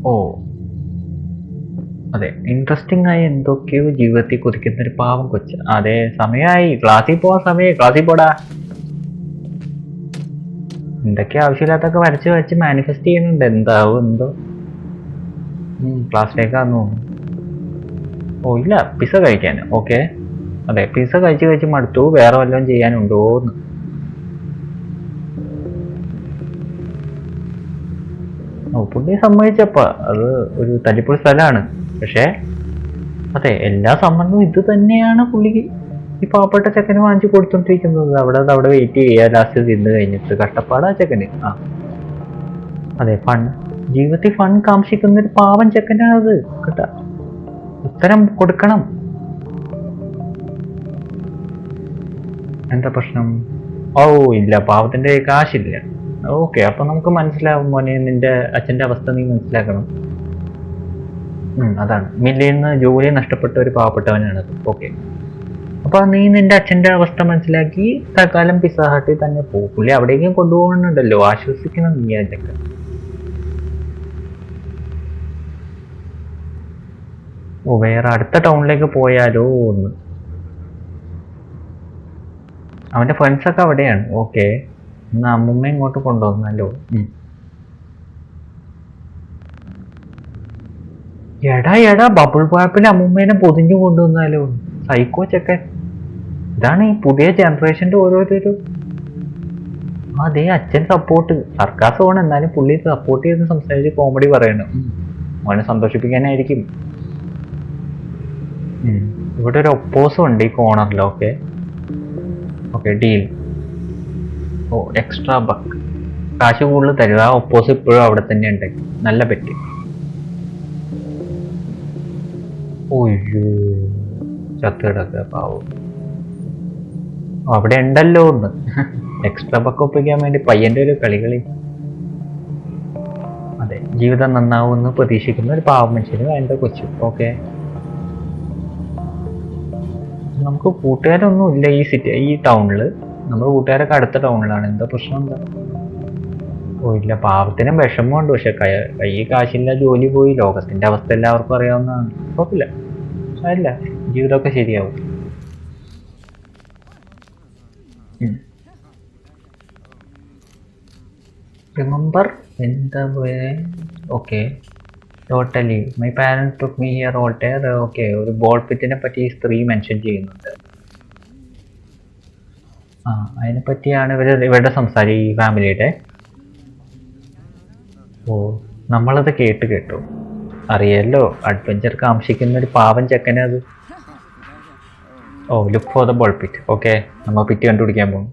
ഓ അതെ, ഇൻട്രസ്റ്റിംഗ് ആയി എന്തൊക്കെയോ ജീവിതത്തിൽ കൊതിക്കുന്ന ഒരു പാവം കൊച്ച്. അതെ, സമയമായി, ക്ലാസ്സിൽ പോവാൻ സമയമായി, ക്ലാസ്സിൽ പോടാ. എന്തൊക്കെ ആവശ്യമില്ലാത്തൊക്കെ വരച്ച് വെച്ച് മാനിഫെസ്റ്റ് ചെയ്യുന്നുണ്ട്, എന്താവും എന്തോ. ക്ലാസ്സിലേക്കാന്ന് തോന്നുന്നു. ഓ ഇല്ല, പിസ്സ കഴിക്കാൻ. ഓക്കെ. അതെ, പിസ്സ കഴിച്ച് കഴിച്ച് മടുത്തു, വേറെ വല്ലതും ചെയ്യാനുണ്ടോന്ന്. ഓ പുള്ളി സമ്മതിച്ചപ്പ അത് ഒരു തല്ലിപ്പൊളി സ്ഥലമാണ്. പക്ഷേ അതെ, എല്ലാ സമ്മതവും ഇത് തന്നെയാണ് പുള്ളിക്ക് ഈ പാവപ്പെട്ട ചെക്കന് വാങ്ങിച്ചു കൊടുത്തോണ്ടിരിക്കുന്നത്. അവിടെ വെയിറ്റ് ചെയ്യുക, ലാസ്റ്റ് തിന്ന് കഴിഞ്ഞിട്ട് കഷ്ടപ്പാടാ ചെക്കന്. അതെ, ഫൺ ജീവിതത്തിൽ ഫൺ കാംക്ഷിക്കുന്ന ഒരു പാവം ചെക്കനാണത് കേട്ടാ. ഉത്തരം കൊടുക്കണം. എന്താ പ്രശ്നം? ഓ ഇല്ല, പാവത്തിന്റെ കാശില്ല. ഓക്കെ, അപ്പൊ നമുക്ക് മനസ്സിലാവും മോനെ, നിന്റെ അച്ഛന്റെ അവസ്ഥ നീ മനസ്സിലാക്കണം. അതാണ്, മില്ലിന്ന് ജോലി നഷ്ടപ്പെട്ട ഒരു പാവപ്പെട്ടവനാണത്. ഓക്കെ, അപ്പൊ നീ നിന്റെ അച്ഛന്റെ അവസ്ഥ മനസ്സിലാക്കി തൽക്കാലം പിസ്സ ഹട്ടിൽ തന്നെ പോ. പുള്ളി അവിടേക്കും കൊണ്ടുപോകുന്നുണ്ടല്ലോ, ആശ്വസിക്കണം നീ അതൊക്കെ. ഓ വേറെ അടുത്ത ടൗണിലേക്ക് പോയാലോ ഒന്ന്. അവന്റെ ഫ്രണ്ട്സ് ഒക്കെ അവിടെയാണ്. ഓക്കെ, എന്നാ അമ്മുമ്മ ഇങ്ങോട്ട് കൊണ്ടുവന്നല്ലോ. എടാ ബബിൾ പാപ്പിൽ അമ്മുമ്മേനെ പൊതിഞ്ഞു കൊണ്ടുവന്നാലോ. സൈക്കോ ചെക്കൻ. ഇതാണ് ഈ പുതിയ ജനറേഷന്റെ ഓരോരോ. അതേ അച്ഛൻ സപ്പോർട്ട്, സർക്കാസമാണ് എന്നാലും പുള്ളി സപ്പോർട്ട് ചെയ്ത് സംസാരിച്ച് കോമഡി പറയണം. അവനെ സന്തോഷിപ്പിക്കാനായിരിക്കും. ഇവിടെ ഒരു ഒപ്പോസും ഉണ്ട് ഈ കോർണറിൽ. Okay okay, deal. Oh extra buck, കാശ് കൂടുതൽ തരുക. ആ ഒപ്പോസ് ഇപ്പോഴും അവിടെ തന്നെ ഉണ്ട്. നല്ല പറ്റി. ഓയ്യോ, ചത്ത് കിടക്കുക പാവം. അവിടെ ഉണ്ടല്ലോ ഒന്ന്. എക്സ്ട്രാ ബക്ക് ഒപ്പിക്കാൻ വേണ്ടി പയ്യന്റെ ഒരു കളി. അതെ, ജീവിതം നന്നാവുമെന്ന് പ്രതീക്ഷിക്കുന്ന ഒരു പാവം മനുഷ്യന് വേണ്ട കൊച്ചു. ഓക്കെ, നമുക്ക് കൂട്ടുകാരൊന്നും ഇല്ല ഈ ടൗണില്. നമ്മൾ കൂട്ടുകാരൊക്കെ അടുത്ത ടൗണിലാണ്. എന്താ പ്രശ്നം എന്താ? ഓ ഇല്ല, പാവത്തിനും വിഷമമുണ്ട്. പക്ഷെ കൈ കാശില്ല, ജോലി പോയി, ലോകത്തിന്റെ അവസ്ഥ എല്ലാവർക്കും അറിയാവുന്നതാണ്. കുഴപ്പമില്ല, അല്ല ജീവിതമൊക്കെ ശരിയാവും. റിമെമ്പർ എന്താ? Okay, totally my parents took me here alter. Okay, ഒരു ബോൾ പിറ്റിനെ പറ്റി സ്ത്രീ മെൻഷൻ ചെയ്യുന്നുണ്ട്. അതിനെ പറ്റിയാണ് ഇവരുടെ സംസാരം, ഈ ഫാമിലിയുടെ. ഓ നമ്മളത് കേട്ടു. അറിയാലോ, അഡ്വഞ്ചർ കാംക്ഷിക്കുന്ന ഒരു പാവം ചെക്കനത്. Oh look for the ball pit. Okay, നമ്മൾ പിറ്റ് കണ്ടുപിടിക്കാൻ പോകും.